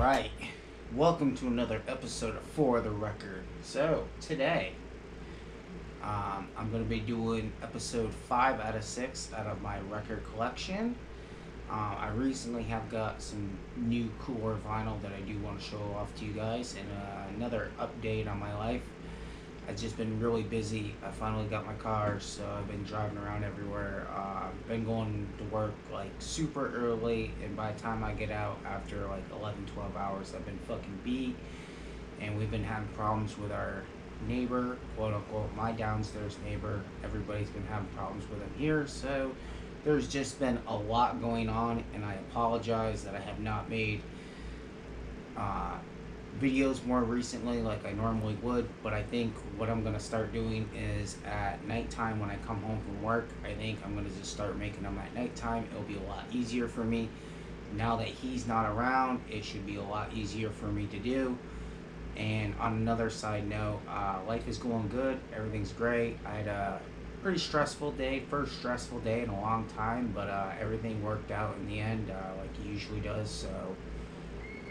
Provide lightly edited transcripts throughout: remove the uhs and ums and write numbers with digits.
Alright, welcome to another episode of For the Record. So, today, I'm going to be doing episode 5 out of 6 out of my record collection. I recently have got some new cooler vinyl that I do want to show off to you guys, and another update on my life. I've just been really busy. I finally got my car, so I've been driving around everywhere. Been going to work like super early, and by the time I get out after like 11-12 hours, I've been fucking beat. And we've been having problems with our neighbor, quote unquote, my downstairs neighbor. Everybody's been having problems with him here, so there's just been a lot going on, and I apologize that I have not made videos more recently like I normally would, but I think what I'm going to start doing is at nighttime when I come home from work. I think I'm going to just start making them at nighttime. It'll be a lot easier for me. Now that he's not around, it should be a lot easier for me to do. And on another side note, life is going good. Everything's great. I had a pretty stressful day, first stressful day in a long time, but everything worked out in the end like it usually does, so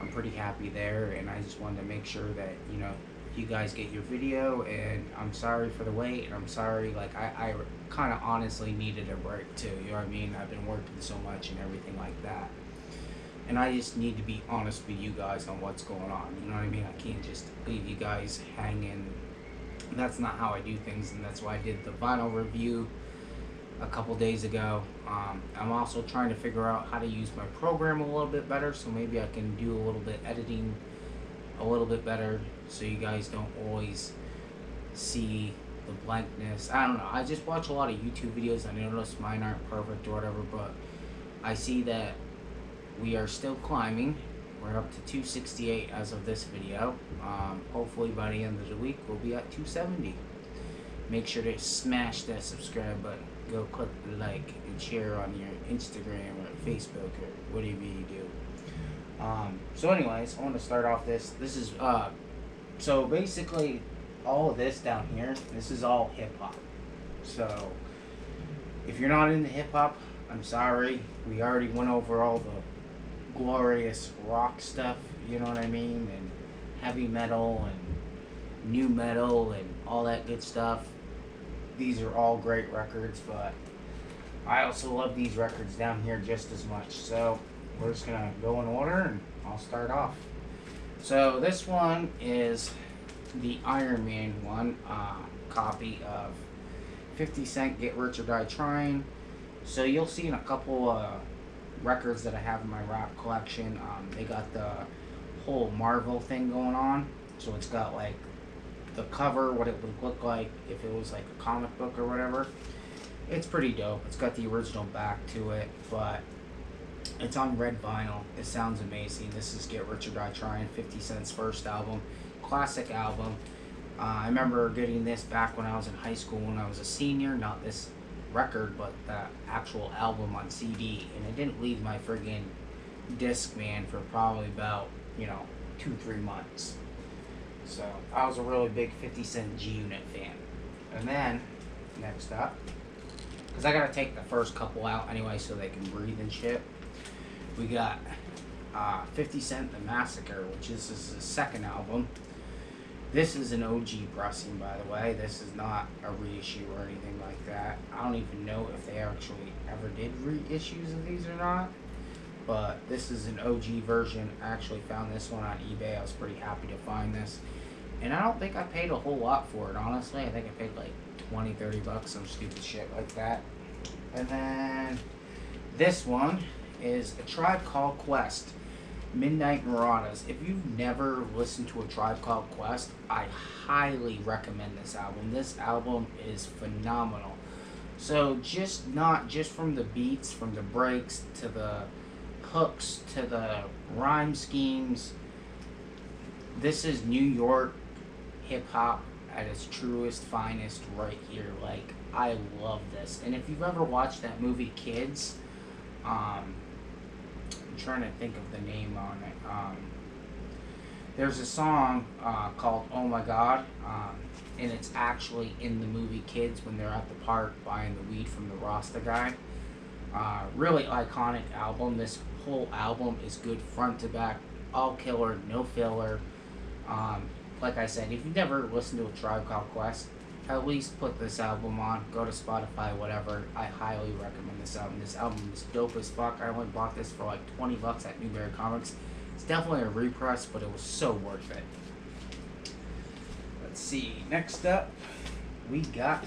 I'm pretty happy there. And I just wanted to make sure that, you know, you guys get your video, and I'm sorry for the wait, and I'm sorry, like, I kind of honestly needed a break too, you know what I mean? I've been working so much and everything like that, and I just need to be honest with you guys on what's going on, you know what I mean? I can't just leave you guys hanging. That's not how I do things, and that's why I did the vinyl review a couple days ago. I'm also trying to figure out how to use my program a little bit better, so maybe I can do a little bit editing a little bit better, so you guys don't always see the blankness. I don't know, I just watch a lot of YouTube videos. I notice mine aren't perfect or whatever, but I see that we are still climbing. We're up to 268 as of this video. Hopefully by the end of the week we'll be at 270. Make sure to smash that subscribe button. Go click the like and share on your Instagram or Facebook or whatever you do. So anyways, I want to start off this. This is, so basically all of this down here, this is all hip hop. So if you're not into hip hop, I'm sorry. We already went over all the glorious rock stuff, you know what I mean? And heavy metal and new metal and all that good stuff. These are all great records, but I also love these records down here just as much. So we're just gonna go in order, and I'll start off. So this one is the Iron Man one, copy of 50 Cent Get Rich or Die Trying. So you'll see in a couple records that I have in my rap collection, they got the whole Marvel thing going on. So it's got like the cover, what it would look like if it was like a comic book or whatever. It's pretty dope. It's got the original back to it, but it's on red vinyl. It sounds amazing. This is Get Rich or Die Trying, 50 Cent's first album. Classic album. I remember getting this back when I was in high school, when I was a senior. Not this record, but the actual album on CD. And it didn't leave my friggin' Discman for probably about, 2-3 months. So I was a really big 50 Cent G-Unit fan. And then, next up, because I gotta take the first couple out anyway so they can breathe and shit, we got 50 Cent the Massacre, which is his second album. This is an OG pressing, by the way. This is not a reissue or anything like that. I don't even know if they actually ever did reissues of these or not. But this is an OG version. I actually found this one on eBay. I was pretty happy to find this. And I don't think I paid a whole lot for it, honestly. I think I paid like 20-30 bucks, some stupid shit like that. And then this one is A Tribe Called Quest, Midnight Marauders. If you've never listened to A Tribe Called Quest, I highly recommend this album. This album is phenomenal. So not just from the beats, from the breaks to the hooks to the rhyme schemes. This is New York hip hop at its truest, finest right here. Like, I love this. And if you've ever watched that movie Kids, I'm trying to think of the name on it. There's a song called Oh My God, and it's actually in the movie Kids when they're at the park buying the weed from the Rasta guy. Really iconic album. This whole album is good front to back. all killer, no filler. Um, like I said, if you've never listened to a Tribe Called Quest, at least put this album on. Go to Spotify, whatever. I highly recommend this album. This album is dope as fuck. I only bought this for like $20 at Newberry Comics. It's definitely a repress, but it was so worth it. Let's see. Next up, we got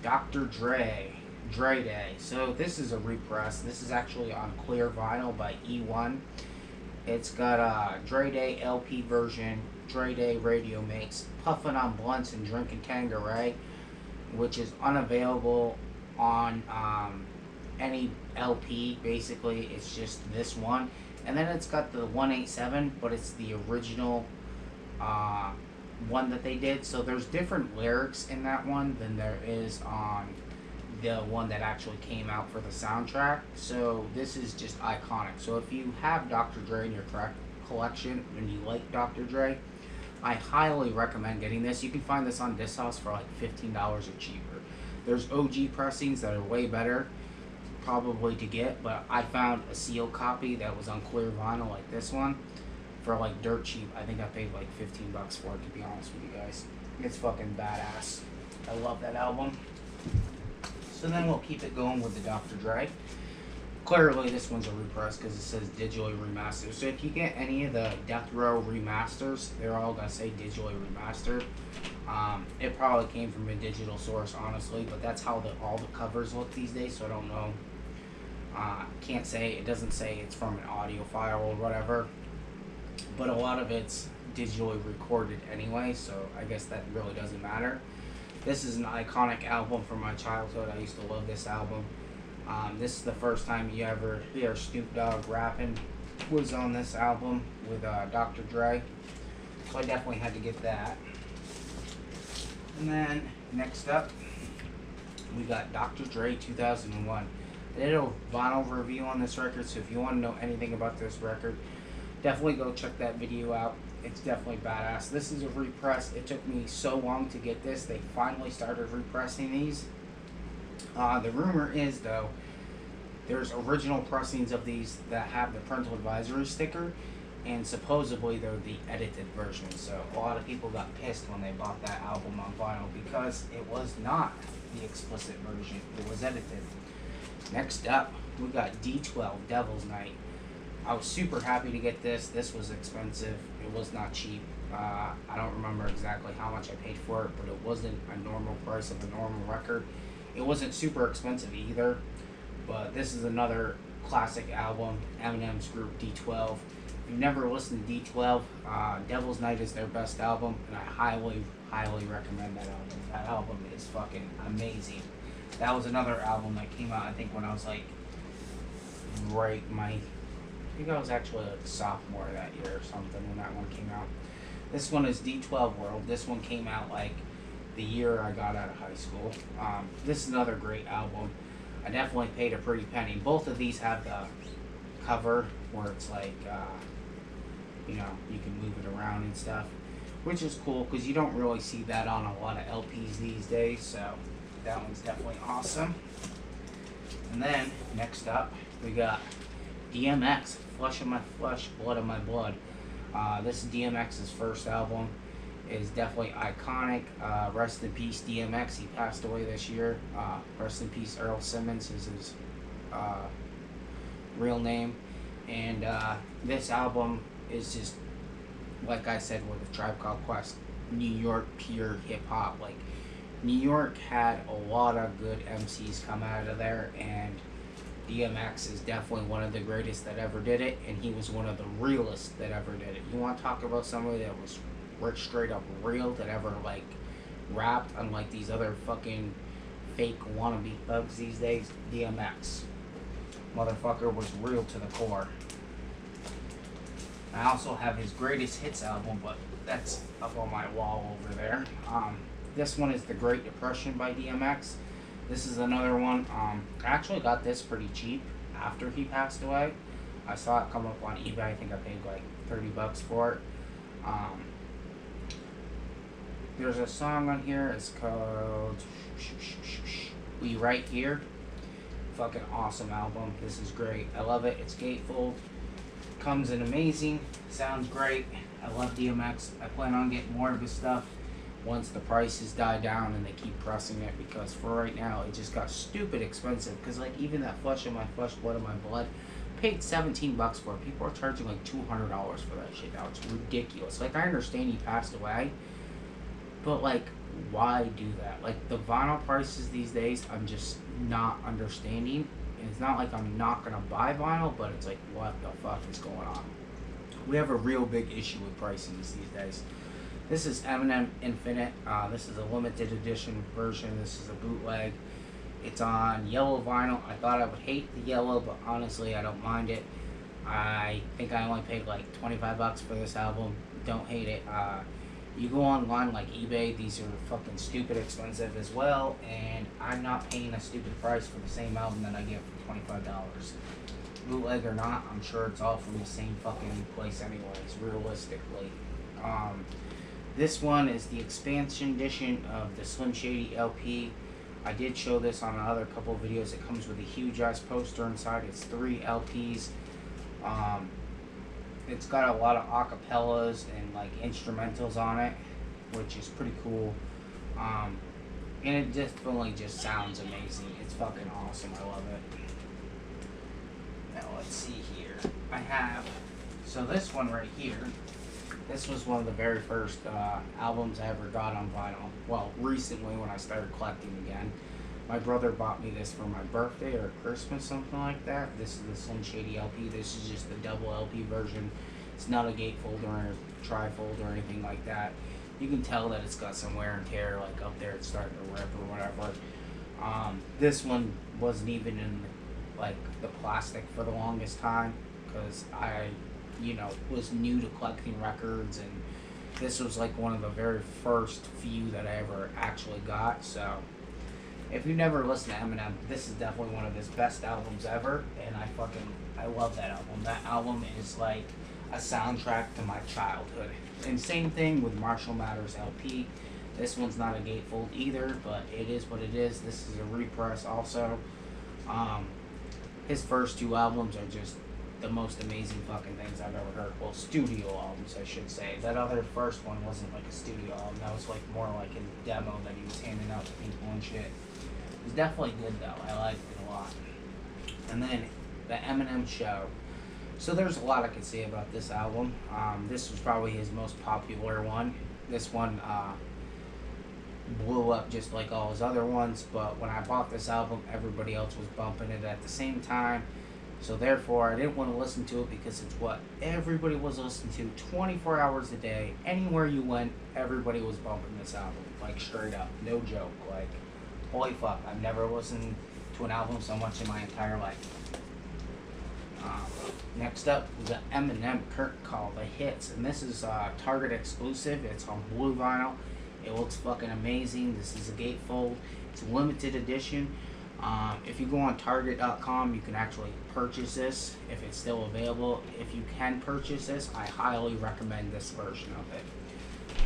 Dr. Dre. Dre Day. So this is a repress. This is actually on clear vinyl by E1. It's got a Dre Day LP version, Dre Day radio mix, Puffin' on Blunts and Drinking Tanqueray, which is unavailable on any LP. Basically, it's just this one. And then it's got the 187, but it's the original one that they did. So there's different lyrics in that one than there is on the one that actually came out for the soundtrack. So this is just iconic. So if you have Dr. Dre in your collection and you like Dr. Dre, I highly recommend getting this. You can find this on Discogs for like $15 or cheaper. There's OG pressings that are way better probably to get, but I found a sealed copy that was on clear vinyl like this one for like dirt cheap. I think I paid like $15 for it, to be honest with you guys. It's fucking badass. I love that album. So then we'll keep it going with the Dr. Dre. Clearly this one's a repress because it says digitally remastered. So if you get any of the Death Row remasters, they're all going to say digitally remastered. It probably came from a digital source, honestly, but that's how all the covers look these days, so I don't know. Can't say, it doesn't say it's from an audio file or whatever, but a lot of it's digitally recorded anyway, so I guess that really doesn't matter. This is an iconic album from my childhood. I used to love this album. This is the first time you ever hear Snoop Dogg rapping was on this album with Dr. Dre. So I definitely had to get that. And then next up, we got Dr. Dre 2001. I did a vinyl review on this record, so if you want to know anything about this record, definitely go check that video out. It's definitely badass. This is a repress. It took me so long to get this. They finally started repressing these. The rumor is, though, there's original pressings of these that have the parental advisory sticker, and supposedly they're the edited version. So a lot of people got pissed when they bought that album on vinyl because it was not the explicit version. It was edited. Next up, we got D12 Devil's Night. I was super happy to get this. This was expensive. It was not cheap. I don't remember exactly how much I paid for it, but it wasn't a normal price of a normal record. It wasn't super expensive either, but this is another classic album, Eminem's group D12. If you've never listened to D12, Devil's Night is their best album, and I highly, highly recommend that album. That album is fucking amazing. That was another album that came out, I think, when I was like, I think I was actually a sophomore that year or something when that one came out. This one is D12 World. This one came out like the year I got out of high school. This is another great album. I definitely paid a pretty penny. Both of these have the cover where it's like, you know, you can move it around and stuff, which is cool because you don't really see that on a lot of LPs these days. So that one's definitely awesome. And then next up, we got DMX, Flesh of My Flesh, Blood of My Blood. This is DMX's first album. Is definitely iconic. Rest in peace, DMX. He passed away this year. Rest in peace, Earl Simmons is his real name. And this album is just, like I said, with the Tribe Called Quest, New York pure hip hop. Like, New York had a lot of good MCs come out of there, and DMX is definitely one of the greatest that ever did it, and he was one of the realest that ever did it. You want to talk about somebody that was straight up real, that ever like rapped, unlike these other fucking fake wannabe thugs these days? DMX. Motherfucker was real to the core. I also have his greatest hits album, but that's up on my wall over there. This one is The Great Depression by DMX. This is another one. I actually got this pretty cheap after he passed away. I saw it come up on eBay. I think I paid like $30 for it. There's a song on here. It's called We Right Here. Fucking awesome album. This is great. I love it. It's gatefold. Comes in amazing Sounds great. I love DMX. I plan on getting more of his stuff once the prices die down and they keep pressing it, because for right now it just got stupid expensive. Because like even that Flesh of My Flesh, Blood of My Blood, paid $17 for it. People are charging like $200 for that shit now. It's ridiculous. Like I understand he passed away, but like why do that? Like the vinyl prices these days, I'm just not understanding. And it's not like I'm not gonna buy vinyl, but it's like what the fuck is going on? We have a real big issue with pricings these days. This is Eminem Infinite. This is a limited edition version. This is a bootleg. It's on yellow vinyl. I thought I would hate the yellow, but honestly, I don't mind it. I think I only paid like $25 for this album. Don't hate it. You go online like eBay, these are fucking stupid expensive as well, and I'm not paying a stupid price for the same album that I get for $25. Bootleg or not, I'm sure it's all from the same fucking place anyways, realistically. This one is the expansion edition of the Slim Shady LP. I did show this on another couple of videos. It comes with a huge ass poster inside. It's 3 LPs. It's got a lot of acapellas and like instrumentals on it, which is pretty cool. And it definitely just sounds amazing. It's fucking awesome. I love it. Now let's see here. I have, so this one right here, this was one of the very first albums I ever got on vinyl. Well, recently when I started collecting again. My brother bought me this for my birthday or Christmas, something like that. This is the Slim Shady LP. This is just the double LP version. It's not a gatefold or a trifold or anything like that. You can tell that it's got some wear and tear, like up there it's starting to rip or whatever. This one wasn't even in like the plastic for the longest time, because I, was new to collecting records, and this was like one of the very first few that I ever actually got. So if you've never listened to Eminem, this is definitely one of his best albums ever, and I love that album. That album is like a soundtrack to my childhood. And same thing with Marshall Mathers LP. This one's not a gatefold either, but it is what it is. This is a repress also. His first 2 albums are just the most amazing fucking things I've ever heard. Well, studio albums, I should say. That other first one wasn't like a studio album. That was like more like a demo that he was handing out to people and shit. It was definitely good though. I liked it a lot. And then the Eminem Show. So there's a lot I could say about this album. This was probably his most popular one. This one blew up just like all his other ones, but when I bought this album, everybody else was bumping it at the same time. So therefore, I didn't want to listen to it because it's what everybody was listening to 24 hours a day. Anywhere you went, everybody was bumping this album. Like straight up, no joke. Like, holy fuck, I've never listened to an album so much in my entire life. Next up was the Eminem Kurt called The Hits, and this is Target exclusive. It's on blue vinyl. It looks fucking amazing. This is a gatefold. It's a limited edition. If you go on Target.com, you can actually purchase this if it's still available. If you can purchase this, I highly recommend this version of it.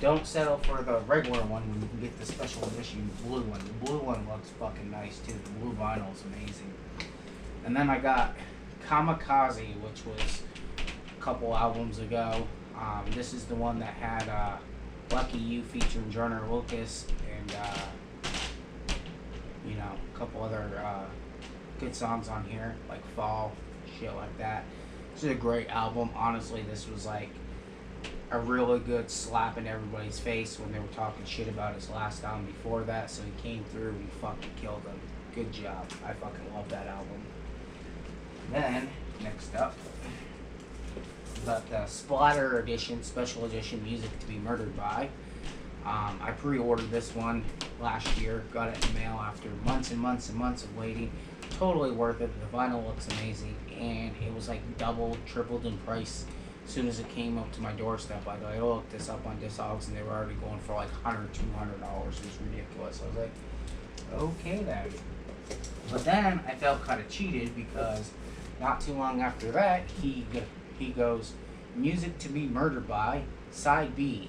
Don't settle for the regular one when you can get the special edition blue one. The blue one looks fucking nice too. The blue vinyl is amazing. And then I got Kamikaze, which was a couple albums ago. This is the one that had Lucky You featuring Joyner Lucas and a couple other good songs on here, like Fall, shit like that. This is a great album. Honestly, this was like a really good slap in everybody's face when they were talking shit about his last album before that, so he came through and fucking killed them. Good job. I fucking love that album. Then, next up, got the Splatter Edition, Special Edition Music to Be Murdered By. I pre-ordered this one last year, got it in the mail after months and months and months of waiting. Totally worth it. The vinyl looks amazing, and it was like doubled, tripled in price as soon as it came up to my doorstep. I looked this up on Discogs, and they were already going for like $100, $200. It was ridiculous. I was like, okay then. But then I felt kind of cheated because not too long after that, he goes, Music to Be Murdered By, Side B,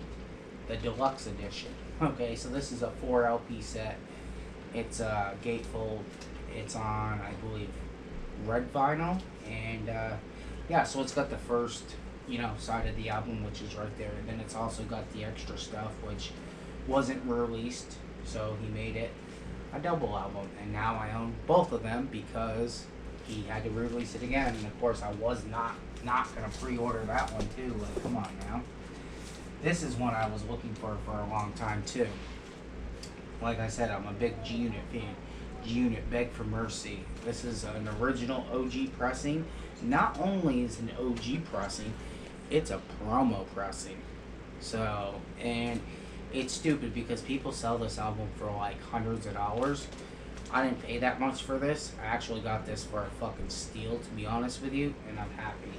the Deluxe Edition. Okay, so this is a 4 LP set. It's a gatefold. It's on, I believe, red vinyl. And yeah, so it's got the first side of the album, which is right there. And then it's also got the extra stuff, which wasn't released, so he made it a double album. And now I own both of them because he had to release it again. And of course, I was not gonna pre-order that one too. Like, come on now. This is one I was looking for a long time too. Like I said, I'm a big G Unit fan. G Unit, Beg for Mercy. This is an original OG pressing. Not only is an OG pressing, it's a promo pressing. So, and it's stupid because people sell this album for like hundreds of dollars. I didn't pay that much for this. I actually got this for a fucking steal, to be honest with you, and I'm happy.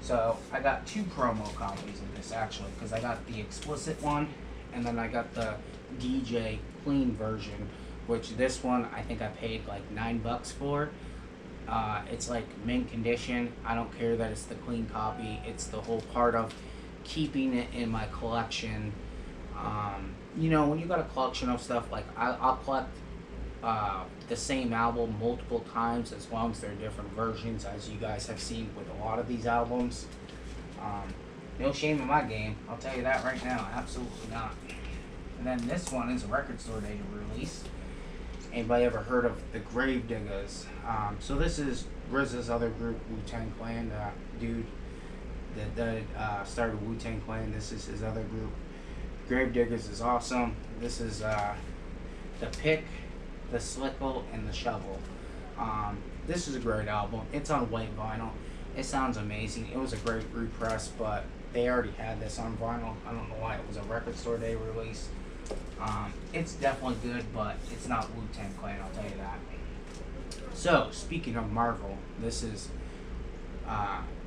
So, I got 2 promo copies of this actually, because I got the explicit one, and then I got the DJ clean version, which this one I think I paid like $9 for. It's like mint condition. I don't care that it's the clean copy. It's the whole part of keeping it in my collection. When you got a collection of stuff, like I'll collect the same album multiple times as long as they're different versions, as you guys have seen with a lot of these albums. No shame in my game, I'll tell you that right now, absolutely not. And then this one is a record store day to release. Anybody ever heard of the Gravediggers? So this is RZA's other group, Wu-Tang Clan, dude that started Wu-Tang Clan. This is his other group. Gravediggers is awesome. This is the pick, the slickle, and the shovel. This is a great album. It's on white vinyl. It sounds amazing. It was a great repress, but they already had this on vinyl. I don't know why it was a record store day release. It's definitely good, but it's not Wu-Tang Clan, I'll tell you that. So, speaking of Marvel, this is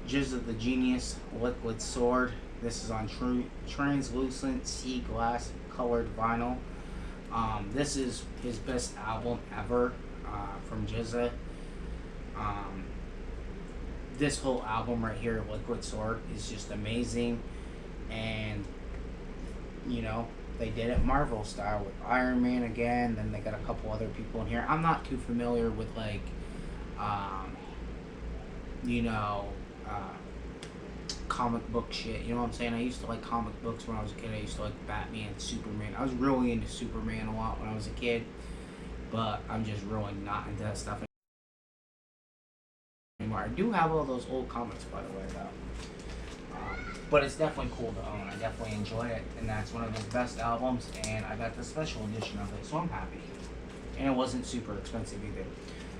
Jizza the Genius Liquid Sword. This is on translucent sea glass colored vinyl. This is his best album ever from Jizza. This whole album right here, Liquid Sword, is just amazing. And, they did it Marvel style with Iron Man again. Then they got a couple other people in here. I'm not too familiar with, like, comic book shit. You know what I'm saying? I used to like comic books when I was a kid. I used to like Batman, Superman. I was really into Superman a lot when I was a kid. But I'm just really not into that stuff anymore. I do have all those old comics, by the way, though. But it's definitely cool to own. I definitely enjoy it, and that's one of his best albums, and I got the special edition of it, so I'm happy. And it wasn't super expensive either.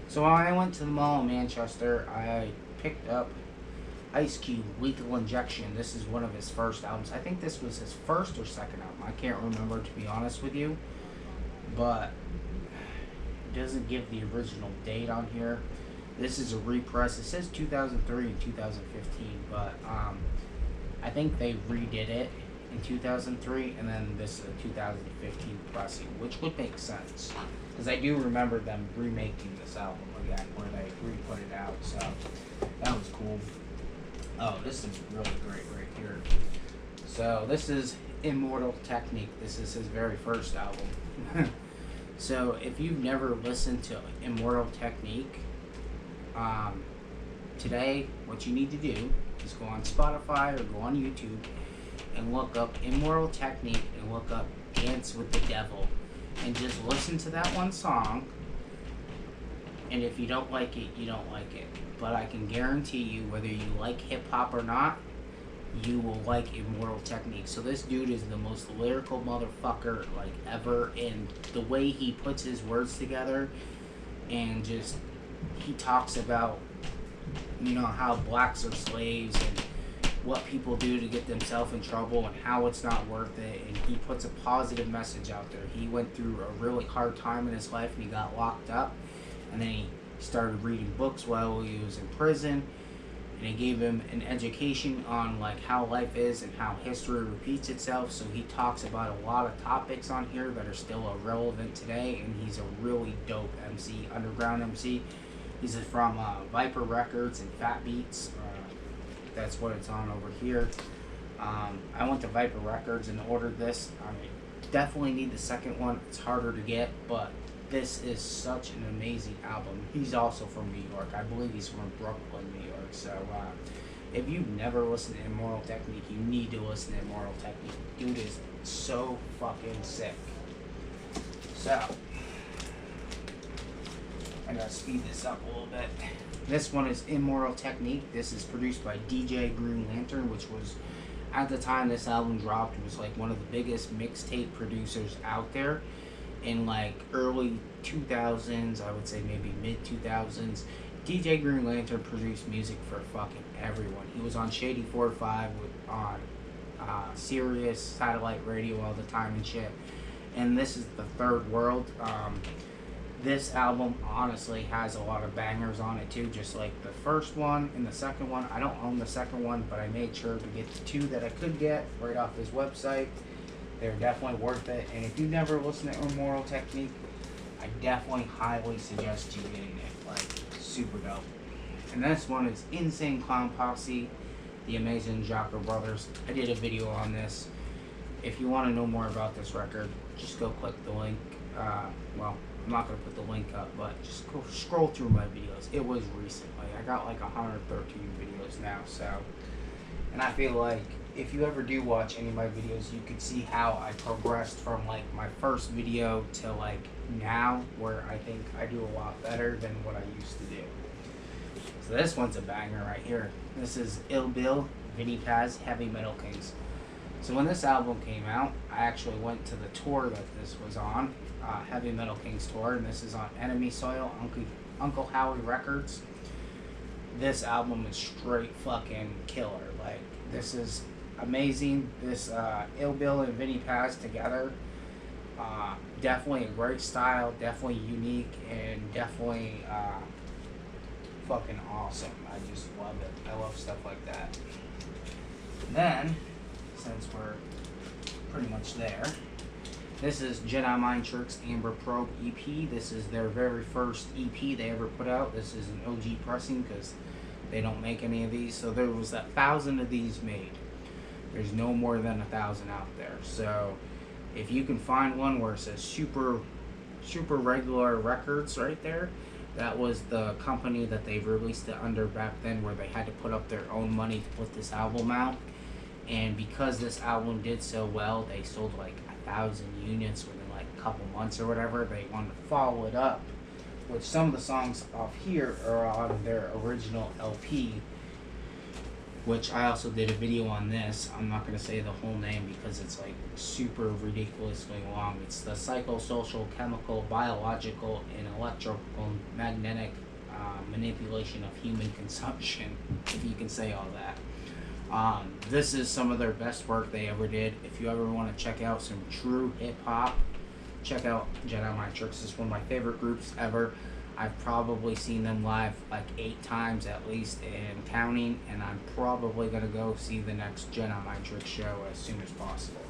So when I went to the mall in Manchester, I picked up Ice Cube, Lethal Injection. This is one of his first albums. I think this was his first or second album. I can't remember, to be honest with you. But it doesn't give the original date on here. This is a repress. It says 2003 and 2015, but I think they redid it in 2003, and then this is a 2015 pressing, which would make sense. Because I do remember them remaking this album again, where they re-put it out, so that was cool. Oh, this is really great right here. So this is Immortal Technique. This is his very first album. So if you've never listened to Immortal Technique, today what you need to do is go on Spotify or go on YouTube and look up Immoral Technique and look up Dance with the Devil and just listen to that one song. And if you don't like it, you don't like it. But I can guarantee you, whether you like hip-hop or not, you will like Immortal Technique. So this dude is the most lyrical motherfucker like ever, and the way he puts his words together, and just he talks about how blacks are slaves and what people do to get themselves in trouble and how it's not worth it, and he puts a positive message out there. He went through a really hard time in his life and he got locked up, and then he started reading books while he was in prison, and it gave him an education on like how life is and how history repeats itself. So he talks about a lot of topics on here that are still relevant today, and he's a really dope MC, underground MC. He's from Viper Records and Fat Beats. That's what it's on over here. I went to Viper Records and ordered this. I definitely need the second one. It's harder to get, but this is such an amazing album. He's also from New York. I believe he's from Brooklyn, New York. So If you've never listened to Immortal Technique, you need to listen to Immortal Technique. Dude is so fucking sick. So, I gotta speed this up a little bit. This one is Immortal Technique. This is produced by DJ Green Lantern, which was, at the time this album dropped, was like one of the biggest mixtape producers out there. In like early 2000s, I would say maybe mid 2000s, DJ Green Lantern produced music for fucking everyone. He was on Shady 45 on Sirius satellite radio all the time and shit. And this is the Third World. This album honestly has a lot of bangers on it too, just like the first one and the second one. I don't own the second one, but I made sure to get the two that I could get right off his website. They're definitely worth it. And if you've never listened to Immoral Technique, I definitely highly suggest you getting it. Like, super dope. And this one is Insane Clown Posse, the Amazing Jocker Brothers. I did a video on this. If you want to know more about this record, just go click the link. Well, I'm not going to put the link up, but just go scroll through my videos. It was recently. I got like 113 videos now, so. And I feel like if you ever do watch any of my videos, you could see how I progressed from like my first video to like now, where I think I do a lot better than what I used to do. So this one's a banger right here. This is Ill Bill, Vinny Paz, Heavy Metal Kings. So when this album came out, I actually went to the tour that this was on, Heavy Metal Kings tour, and this is on Enemy Soil, Uncle Howie Records. This album is straight fucking killer. Like, this is amazing. This Ill Bill and Vinny Paz together, definitely a great style, definitely unique, and definitely fucking awesome. I just love it. I love stuff like that. And then, since we're pretty much there, this is Jedi Mind Shirks Amber Probe EP. This is their very first EP they ever put out. This is an OG pressing because they don't make any of these. So there was 1,000 of these made. There's no more than 1,000 out there. So if you can find one where it says Super Regular Records right there, that was the company that they released it under back then, where they had to put up their own money to put this album out. And because this album did so well, they sold like 1,000 units within like a couple months or whatever. They wanted to follow it up, which some of the songs off here are on their original LP, which I also did a video on this. I'm not going to say the whole name because it's like super ridiculously long. It's the psychosocial, chemical, biological, and electrical magnetic manipulation of human consumption, if you can say all that. This is some of their best work they ever did. If you ever want to check out some true hip-hop, check out Jedi Mind Shirks. It's one of my favorite groups ever. I've probably seen them live like 8 times at least and counting, and I'm probably going to go see the next Jedi Mind Shirks show as soon as possible,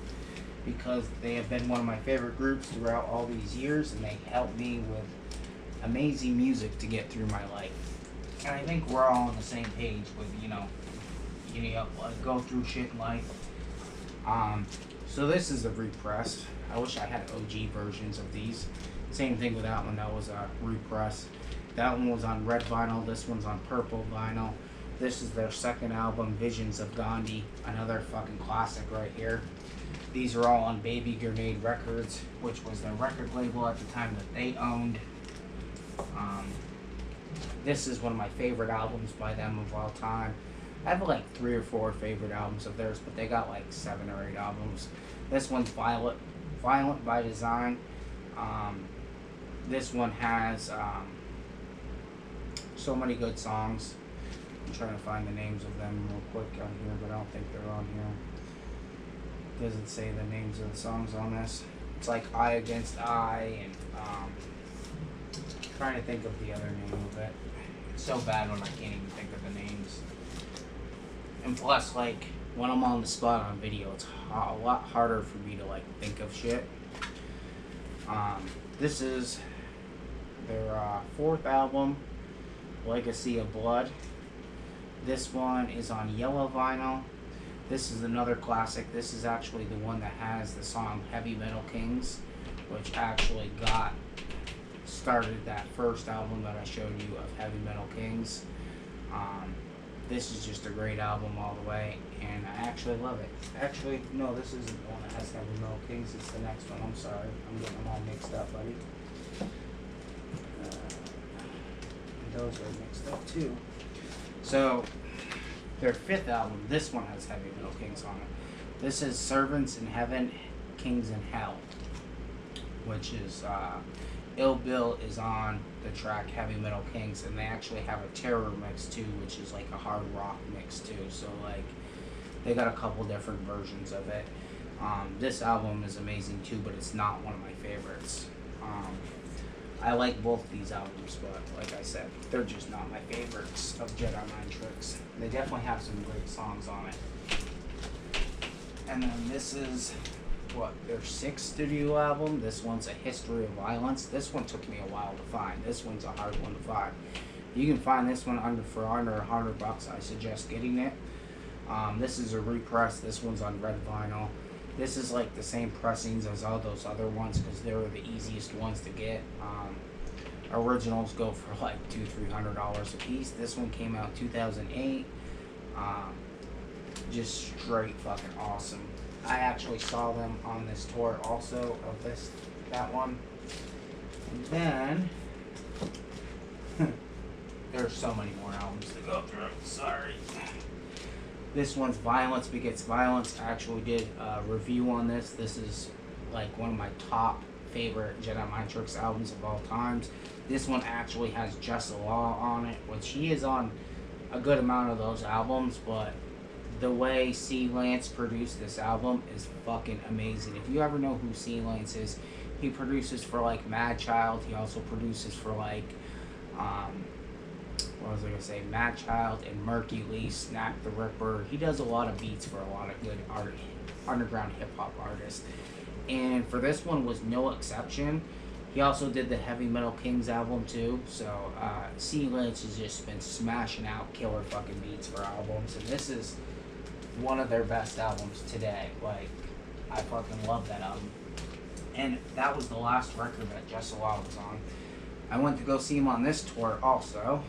because they have been one of my favorite groups throughout all these years, and they helped me with amazing music to get through my life. And I think we're all on the same page with, go through shit in life. So this is a repress. I wish I had OG versions of these. Same thing with that one. That was a repress. That one was on red vinyl. This one's on purple vinyl. This is their second album, Visions of Gandhi. Another fucking classic right here. These are all on Baby Grenade Records, which was their record label at the time that they owned. This is one of my favorite albums by them of all time. I have like 3 or 4 favorite albums of theirs, but they got like 7 or 8 albums. This one's Violent by Design. This one has so many good songs. I'm trying to find the names of them real quick on here, but I don't think they're on here. Doesn't say the names of the songs on this. It's like Eye Against Eye, and trying to think of the other name of it. It's so bad when I can't even think of the names. And plus, like, when I'm on the spot on video, it's a lot harder for me to like think of shit. This is their 4th album, Legacy of Blood. This one is on yellow vinyl. This is another classic. This is actually the one that has the song Heavy Metal Kings, which actually started that first album that I showed you of Heavy Metal Kings. this is just a great album all the way, and I actually love it. Actually, no, this isn't the one that has Heavy Metal Kings. It's the next one. I'm sorry. I'm getting them all mixed up, buddy. Those are mixed up too. So, their fifth album, this one has Heavy Metal Kings on it. This is Servants in Heaven, Kings in Hell, which is, Ill Bill is on the track Heavy Metal Kings, and they actually have a terror mix too, which is like a hard rock mix too. So like, they got a couple different versions of it. This album is amazing too, but it's not one of my favorites. I like both these albums, but like I said, they're just not my favorites of Jedi Mind Tricks. They definitely have some great songs on it. And then this is their sixth studio album. This one's A History of Violence. This one took me a while to find. This one's a hard one to find. You can find this one for under $100. I suggest getting it. This is a repress. This one's on red vinyl. This is like the same pressings as all those other ones because they were the easiest ones to get. Originals go for like $200-300 a piece. This one came out in 2008. Just straight fucking awesome. I actually saw them on this tour also of that one. And then there's so many more albums to go through. Sorry. This one's Violence Begets Violence. I actually did a review on this. This is like one of my top favorite Jedi Mind Tricks albums of all times. This one actually has Just Law on it, which he is on a good amount of those albums, but the way C. Lance produced this album is fucking amazing. If you ever know who C. Lance is, he produces for like Mad Child. He also produces for like, what was I gonna say? Mad Child and Murky Lee, Snap the Ripper. He does a lot of beats for a lot of good art, underground hip hop artists. And for this one was no exception. He also did the Heavy Metal Kings album too. So C. Lance has just been smashing out killer fucking beats for albums, and this is one of their best albums today. Like, I fucking love that album. And that was the last record that Just Law was on. I went to go see him on this tour also.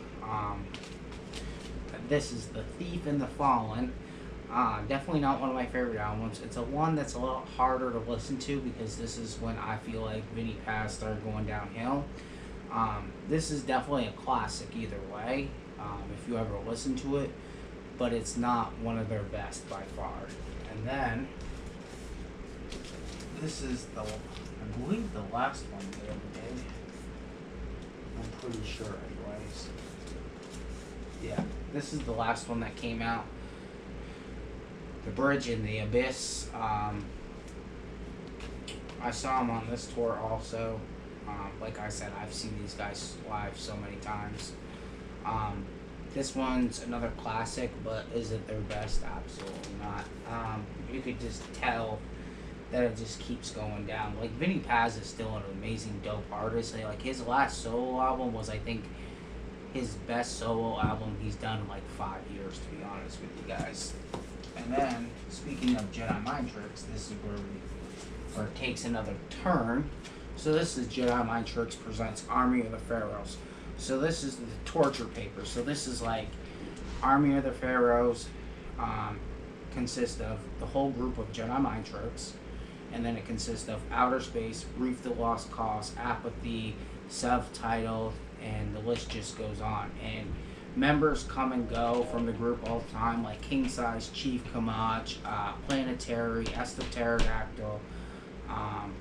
This is The Thief and the Fallen. Definitely not one of my favorite albums. It's a one that's a little harder to listen to because this is when I feel like Vinnie Paz started going downhill. This is definitely a classic either way, if you ever listen to it, but it's not one of their best by far. And then, this is I believe the last one they ever did. I'm pretty sure anyways. Yeah, this is the last one that came out. The Bridge in the Abyss. I saw him on this tour also. Like I said, I've seen these guys live so many times. This one's another classic, but is it their best? Absolutely not. You could just tell that it just keeps going down. Like, Vinnie Paz is still an amazing, dope artist. Like, his last solo album was, I think, his best solo album he's done in like 5 years, to be honest with you guys. And then, speaking of Jedi Mind Tricks, this is where it takes another turn. So this is Jedi Mind Tricks presents Army of the Pharaohs. So this is the torture paper. So this is like Army of the Pharaohs consists of the whole group of Jedi Mind Tricks, and then it consists of Outer Space, Reef the Lost Cause, Apathy, Self-Titled, and the list just goes on. And members come and go from the group all the time, like King Size, Chief Kamach, Planetary, Esther Pterodactyl,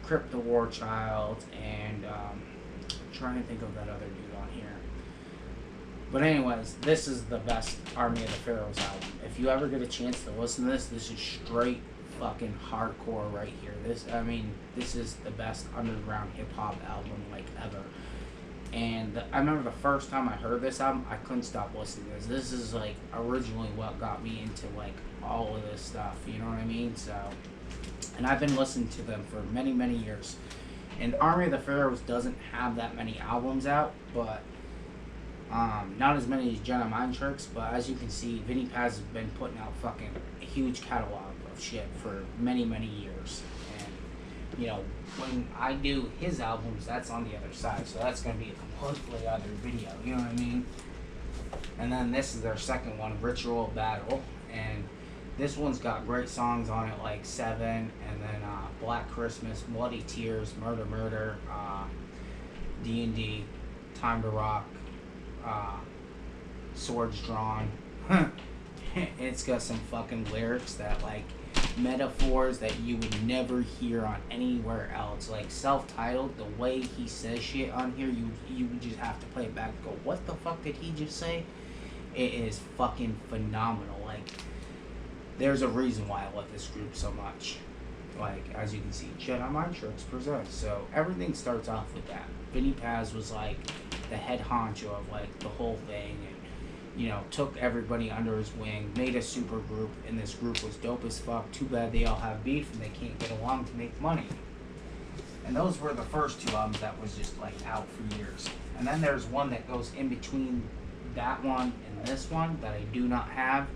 Crypt the War Child, and trying to think of that other dude on here. But anyways, this is the best Army of the Pharaohs album. If you ever get a chance to listen to this is straight fucking hardcore right here. This is the best underground hip hop album like ever. And I remember the first time I heard this album, I couldn't stop listening to this. This is like originally what got me into like all of this stuff, you know what I mean? So, and I've been listening to them for many, many years. And Army of the Pharaohs doesn't have that many albums out, but not as many as Jedi Mind Tricks, but as you can see, Vinnie Paz has been putting out fucking a huge catalog of shit for many, many years. And, you know, when I do his albums, that's on the other side, so that's going to be a completely other video, you know what I mean? And then this is their second one, Ritual Battle. And this one's got great songs on it like Seven, and then Black Christmas, Bloody Tears, Murder Murder, D&D, Time to Rock, Swords Drawn. It's got some fucking lyrics that like metaphors that you would never hear on anywhere else. Like self-titled, the way he says shit on here, you just have to play it back and go, what the fuck did he just say? It is fucking phenomenal. Like, there's a reason why I love this group so much. Like, as you can see, Jedi Mind Tricks presents. So everything starts off with that. Vinny Paz was like the head honcho of like the whole thing, and you know, took everybody under his wing, made a super group, and this group was dope as fuck. Too bad they all have beef and they can't get along to make money. And those were the first two albums that was just like out for years. And then there's one that goes in between that one and this one that I do not have.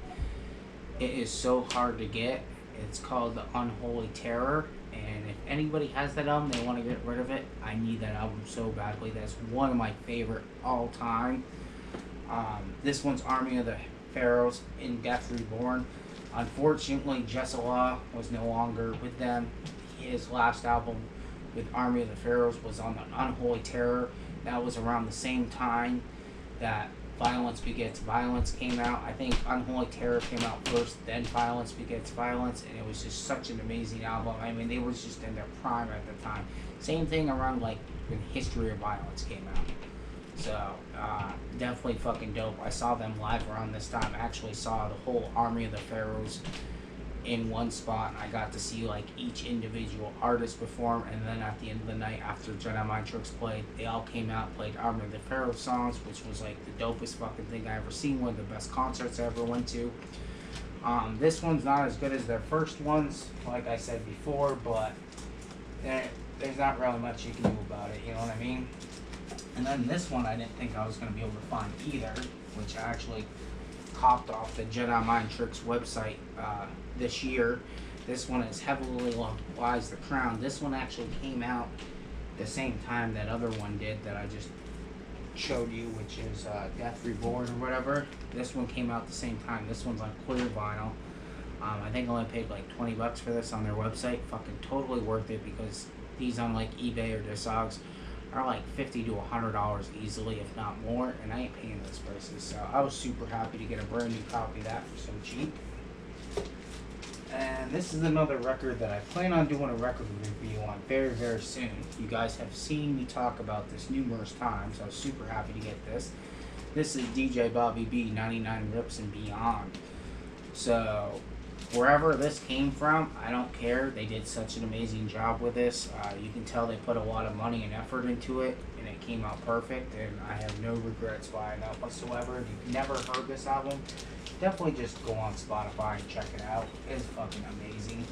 It is so hard to get. It's called the Unholy Terror, and if anybody has that album, they want to get rid of it, I need that album so badly. That's one of my favorite all time. This one's Army of the Pharaohs in Death Reborn. Unfortunately, Jessa Law was no longer with them. His last album with Army of the Pharaohs was on the Unholy Terror. That was around the same time that Violence Begets Violence came out. I think Unholy Terror came out first, then Violence Begets Violence, and it was just such an amazing album. I mean, they were just in their prime at the time. Same thing around like when History of Violence came out. So, definitely fucking dope. I saw them live around this time. I actually saw the whole Army of the Pharaohs in one spot, and I got to see like each individual artist perform. And then at the end of the night, after Jedi Mind Tricks played, they all came out, played Army of the Pharaohs songs, which was like the dopest fucking thing I ever seen. One of the best concerts I ever went to. This one's not as good as their first ones, like I said before, but there's not really much you can do about it, you know what I mean? And then this one I didn't think I was going to be able to find either, which I actually copped off the Jedi Mind Tricks website this year. This one is Heavily Lies the Crown. This one actually came out the same time that other one did that I just showed you, which is Death Reborn or whatever. This one came out the same time. This one's on clear vinyl. I think I only paid like $20 for this on their website. Fucking totally worth it, because these on like eBay or Discogs are like $50 to $100 easily, if not more, and I ain't paying those prices. So I was super happy to get a brand new copy of that for so cheap. And this is another record that I plan on doing a record review on very, very soon. You guys have seen me talk about this numerous times. I was super happy to get this. This is DJ Bobby B, 99 Rips and Beyond. So wherever this came from, I don't care. They did such an amazing job with this. You can tell they put a lot of money and effort into it, and it came out perfect, and I have no regrets buying it whatsoever. If you've never heard this album, definitely just go on Spotify and check it out. It's fucking amazing.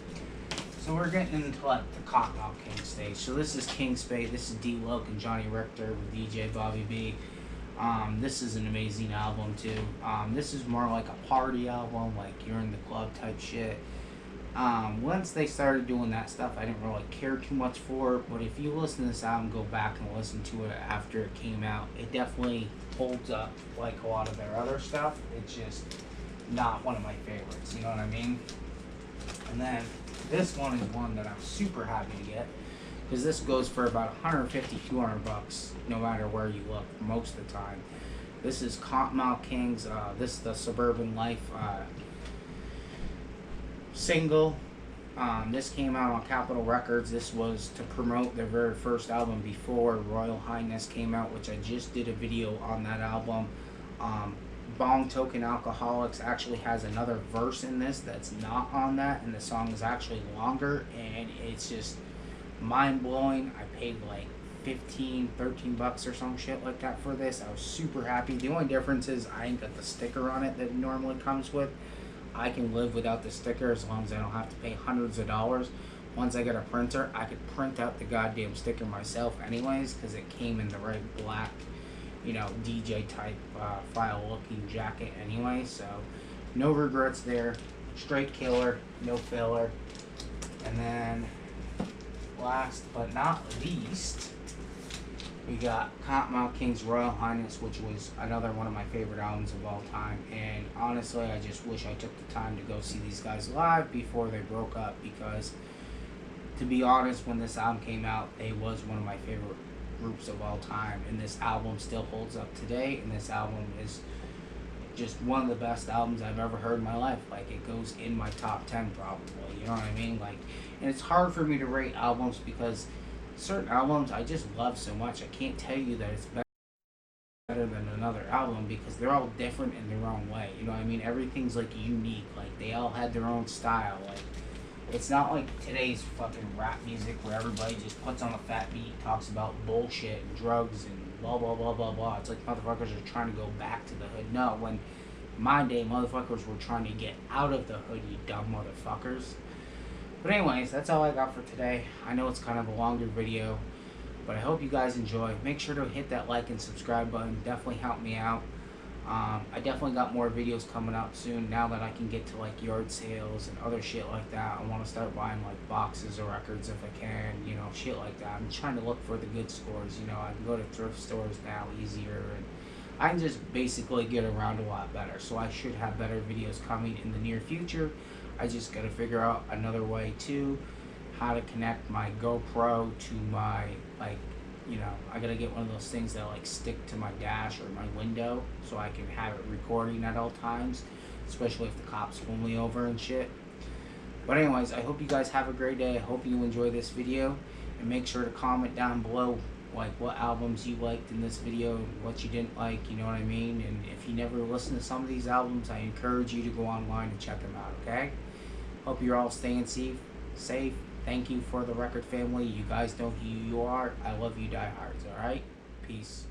So we're getting into like the Cottonmouth King stage. So this is King Spade, this is D-Loc and Johnny Richter with DJ Bobby B. This is an amazing album too. This is more like a party album, like you're in the club type shit. Once they started doing that stuff, I didn't really care too much for it, but if you listen to this album, go back and listen to it after it came out, it definitely holds up like a lot of their other stuff. It's just not one of my favorites, you know what I mean? And then this one is one that I'm super happy to get, because this goes for about $150-$200 no matter where you look most of the time. This is Cottonmouth Kings. This is the Suburban Life single. This came out on Capitol Records. This was to promote their very first album before Royal Highness came out, which I just did a video on that album. Bong Token Alcoholics actually has another verse in this that's not on that, and the song is actually longer, and it's just mind-blowing. I paid like $13 or some shit like that for this. I was super happy. The only difference is I ain't got the sticker on it that it normally comes with. I can live without the sticker as long as I don't have to pay hundreds of dollars. Once I get a printer, I could print out the goddamn sticker myself anyways, because it came in the right black, you know, DJ type file looking jacket anyway. So no regrets there. Straight killer, no filler. And then last but not least We got Cottonmouth King's Royal Highness, which was another one of my favorite albums of all time. And honestly, I just wish I took the time to go see these guys live before they broke up, because to be honest, when this album came out, they was one of my favorite groups of all time. And this album still holds up today. And this album is just one of the best albums I've ever heard in my life. Like, it goes in my top 10 probably. You know what I mean? Like, and it's hard for me to rate albums because certain albums I just love so much. I can't tell you that it's better than another album because they're all different in their own way. You know what I mean? Everything's like unique. Like, they all had their own style. Like, it's not like today's fucking rap music where everybody just puts on a fat beat, talks about bullshit and drugs and blah blah blah blah blah. It's like motherfuckers are trying to go back to the hood. No, when my day, motherfuckers were trying to get out of the hood, you dumb motherfuckers. But anyways, that's all I got for today. I know it's kind of a longer video, but I hope you guys enjoy. Make sure to hit that like and subscribe button. Definitely help me out. I definitely got more videos coming up soon now that I can get to like yard sales and other shit like that. I want to start buying like boxes of records if I can, you know, shit like that. I'm trying to look for the good scores, you know. I can go to thrift stores now easier, and I can just basically get around a lot better. So I should have better videos coming in the near future. I just got to figure out another way to how to connect my GoPro to my, like, you know, I gotta get one of those things that like stick to my dash or my window so I can have it recording at all times, especially if the cops pull me over and shit. But anyways, I hope you guys have a great day. I hope you enjoy this video, and make sure to comment down below like what albums you liked in this video and what you didn't like, you know what I mean? And if you never listened to some of these albums, I encourage you to go online and check them out, okay? Hope you're all staying safe. Thank you for the record family. You guys know who you are. I love you diehards, alright? Peace.